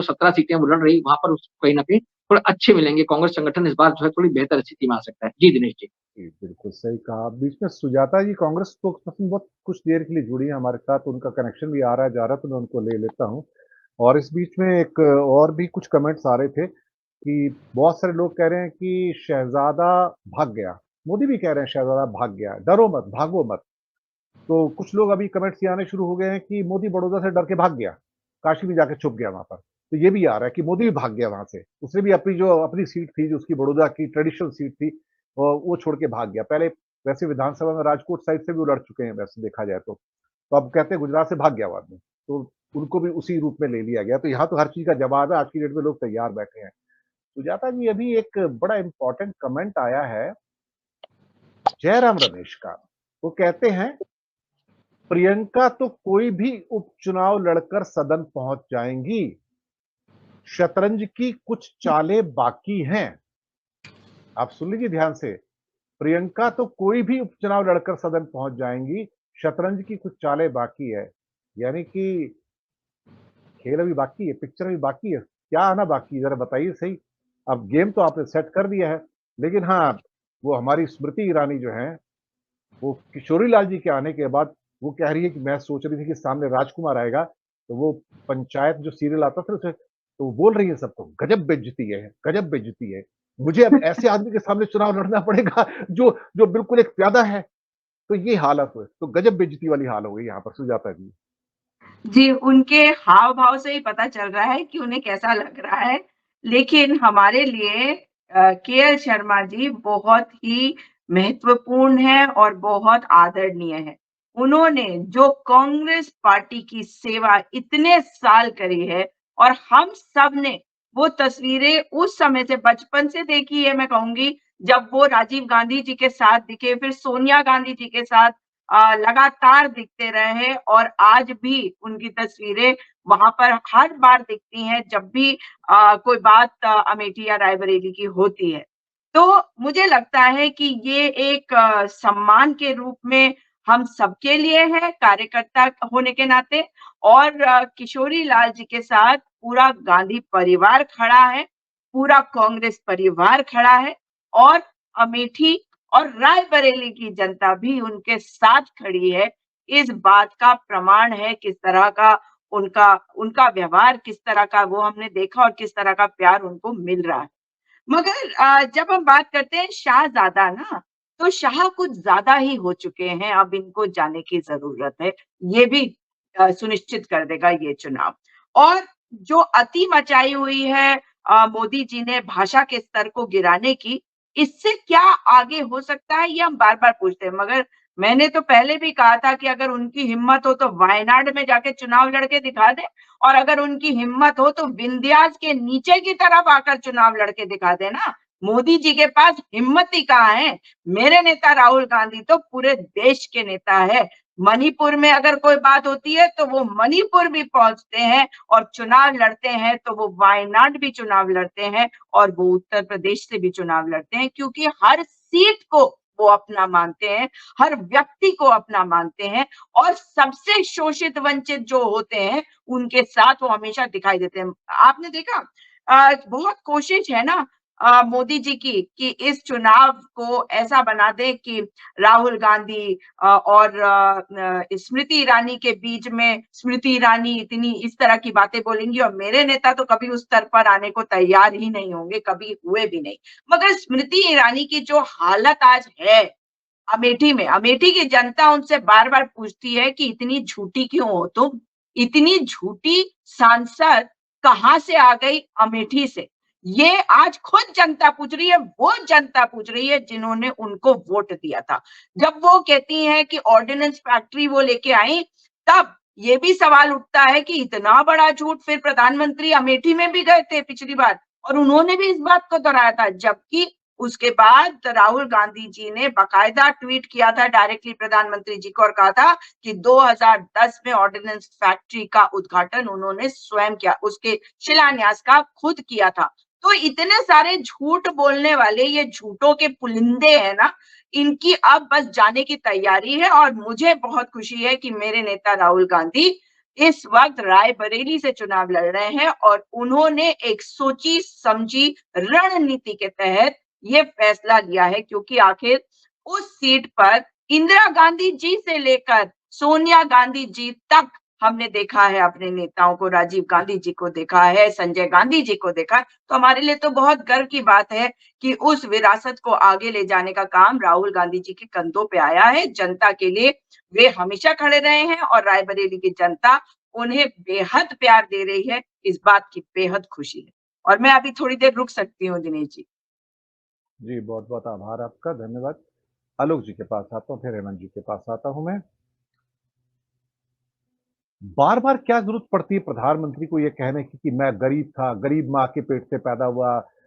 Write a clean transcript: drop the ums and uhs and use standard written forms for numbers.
17 सीटें वो लड़ रही, वहां पर उसको कहीं ना कहीं थोड़े अच्छे मिलेंगे। कांग्रेस संगठन इस बार जो है थोड़ी बेहतर स्थिति में आ सकता है। जी दिनेश जी। जी, बिल्कुल सही कहा। बीच में सुजाता जी कांग्रेस स्पोक्सपर्सन बहुत कुछ देर के लिए जुड़ी है हमारे साथ, उनका कनेक्शन भी आ रहा है जा रहा है, तो मैं उनको ले लेता हूँ। और इस बीच में एक और भी कुछ कमेंट्स आ रहे थे कि बहुत सारे लोग कह रहे हैं कि शहजादा भाग गया, मोदी भी कह रहे हैं शहजादा भाग गया, डरो मत, भागो मत। तो कुछ लोग अभी कमेंट्स ये आने शुरू हो गए हैं कि मोदी बड़ौदा से डर के भाग गया, काशी में जाके छुप गया वहां पर। तो ये भी आ रहा है कि मोदी भी भाग गया वहां से, उसने भी अपनी जो अपनी सीट थी, जो उसकी बड़ौदा की ट्रेडिशनल सीट थी, वो छोड़ के भाग गया। पहले वैसे विधानसभा में राजकोट साइड से भी वो लड़ चुके हैं वैसे देखा जाए तो अब कहते हैं गुजरात से भाग गया वो आदमी, तो उनको भी उसी रूप में ले लिया गया। तो यहाँ तो हर चीज का जवाब है, आज की डेट में लोग तैयार बैठे हैं। सुजाता जी, अभी एक बड़ा इंपॉर्टेंट कमेंट आया है जयराम रमेश का। वो कहते हैं प्रियंका तो कोई भी उपचुनाव लड़कर सदन पहुंच जाएंगी, शतरंज की कुछ चालें बाकी हैं। आप सुन लीजिए ध्यान से, प्रियंका तो कोई भी उपचुनाव लड़कर सदन पहुंच जाएंगी, शतरंज की कुछ चालें बाकी है। यानी कि खेल अभी बाकी है, पिक्चर अभी बाकी है, क्या आना बाकी है जरा बताइए सही। अब गेम तो आपने सेट कर दिया है, लेकिन हाँ, वो हमारी स्मृति ईरानी जो है, वो किशोरी लाल जी के आने के बाद वो कह रही है कि मैं सोच रही थी कि सामने राजकुमार आएगा, तो वो पंचायत जो सीरियल आता था उसे, तो वो बोल रही है सबको गजब बेइज्जती है, गजब बेइज्जती है, मुझे अब ऐसे आदमी के सामने चुनाव लड़ना पड़ेगा जो जो बिल्कुल एक प्यादा है। तो ये हालत हुई, तो गजब बेइज्जती वाली हाल हो गई यहाँ पर सुजाता जी। जी, उनके हाव-भाव से ही पता चल रहा है कि उन्हें कैसा लग रहा है। लेकिन हमारे लिए केएल शर्मा जी बहुत ही महत्वपूर्ण हैं और बहुत आदरणीय हैं। उन्होंने जो कांग्रेस पार्टी की सेवा इतने साल करी है और हम सब ने वो तस्वीरें उस समय से बचपन से देखी है मैं कहूँगी, जब वो राजीव गांधी जी के साथ दिखे, फिर सोनिया गांधी जी के साथ लगातार दिखते रहे हैं और आज भी उनकी तस्वीरें वहां पर हर बार दिखती हैं जब भी कोई बात अमेठी या रायबरेली की होती है। तो मुझे लगता है कि ये एक सम्मान के रूप में हम सबके लिए है कार्यकर्ता होने के नाते और किशोरी लाल जी के साथ पूरा गांधी परिवार खड़ा है, पूरा कांग्रेस परिवार खड़ा है और अमेठी और रायबरेली की जनता भी उनके साथ खड़ी है। इस बात का प्रमाण है किस तरह का उनका उनका व्यवहार किस तरह का वो हमने देखा और किस तरह का प्यार उनको मिल रहा है। मगर जब हम बात करते हैं शाहज़ादा ना, तो शाह कुछ ज़्यादा ही हो चुके हैं, अब इनको जाने की ज़रूरत है। ये भी सुनिश्चित कर देगा ये चुनाव। और जो अति मचाई हुई है मोदी जी ने भाषा के स्तर को गिराने की, इससे क्या आगे हो सकता है ये हम बार-बार पूछते हैं। मगर मैंने तो पहले भी कहा था कि अगर उनकी हिम्मत हो तो वायनाड में जाके चुनाव लड़के दिखा दें और अगर उनकी हिम्मत हो तो विंध्यास के नीचे की तरफ आकर चुनाव लड़के दिखा देना। मोदी जी के पास हिम्मत ही कहाँ है। मेरे नेता राहुल गांधी तो पूरे देश के नेता है। मणिपुर में अगर कोई बात होती है तो वो मणिपुर भी पहुंचते हैं और चुनाव लड़ते हैं, तो वो वायनाड भी चुनाव लड़ते हैं और वो उत्तर प्रदेश से भी चुनाव लड़ते हैं, क्योंकि हर सीट को वो अपना मानते हैं, हर व्यक्ति को अपना मानते हैं और सबसे शोषित वंचित जो होते हैं उनके साथ वो हमेशा दिखाई देते हैं। आपने देखा बहुत कोशिश है ना मोदी जी की कि इस चुनाव को ऐसा बना दे कि राहुल गांधी और स्मृति ईरानी के बीच में स्मृति ईरानी इतनी इस तरह की बातें बोलेंगी और मेरे नेता तो कभी उस स्तर पर आने को तैयार ही नहीं होंगे, कभी हुए भी नहीं। मगर स्मृति ईरानी की जो हालत आज है अमेठी में, अमेठी की जनता उनसे बार-बार पूछती है कि इतनी झूठी क्यों हो तुम? इतनी झूठी सांसद कहाँ से आ गई अमेठी से? ये आज खुद जनता पूछ रही है, वो जनता पूछ रही है जिन्होंने उनको वोट दिया था। जब वो कहती हैं कि ऑर्डिनेंस फैक्ट्री वो लेके आई, तब ये भी सवाल उठता है कि इतना बड़ा झूठ फिर प्रधानमंत्री अमेठी में भी गए थे पिछली बार और उन्होंने भी इस बात को दोहराया था, जबकि उसके बाद राहुल गांधी जी ने बाकायदा ट्वीट किया था डायरेक्टली प्रधानमंत्री जी को और कहा था कि 2010 में ऑर्डिनेंस फैक्ट्री का उद्घाटन उन्होंने स्वयं किया, उसके शिलान्यास का खुद किया था। तो इतने सारे झूठ बोलने वाले ये झूठों के पुलिंदे हैं ना, इनकी अब बस जाने की तैयारी है और मुझे बहुत खुशी है कि मेरे नेता राहुल गांधी इस वक्त रायबरेली से चुनाव लड़ रहे हैं और उन्होंने एक सोची समझी रणनीति के तहत ये फैसला लिया है, क्योंकि आखिर उस सीट पर इंदिरा गांधी जी से लेकर सोनिया गांधी जी तक हमने देखा है अपने नेताओं को, राजीव गांधी जी को देखा है, संजय गांधी जी को देखा है। तो हमारे लिए तो बहुत गर्व की बात है कि उस विरासत को आगे ले जाने का काम राहुल गांधी जी के कंधों पे आया है। जनता के लिए वे हमेशा खड़े रहे हैं और रायबरेली की जनता उन्हें बेहद प्यार दे रही है। इस बात की बेहद खुशी है। और मैं अभी थोड़ी देर रुक सकती हूँ दिनेश जी। जी, बहुत-बहुत आभार आपका, धन्यवाद। आलोक जी के पास आता हूँ, फिर हेमंत जी के पास आता हूँ मैं। बार-बार क्या ज़रूरत पड़ती है प्रधानमंत्री को ये कहने की कि मैं गरीब था, गरीब माँ के पेट से पैदा हुआ,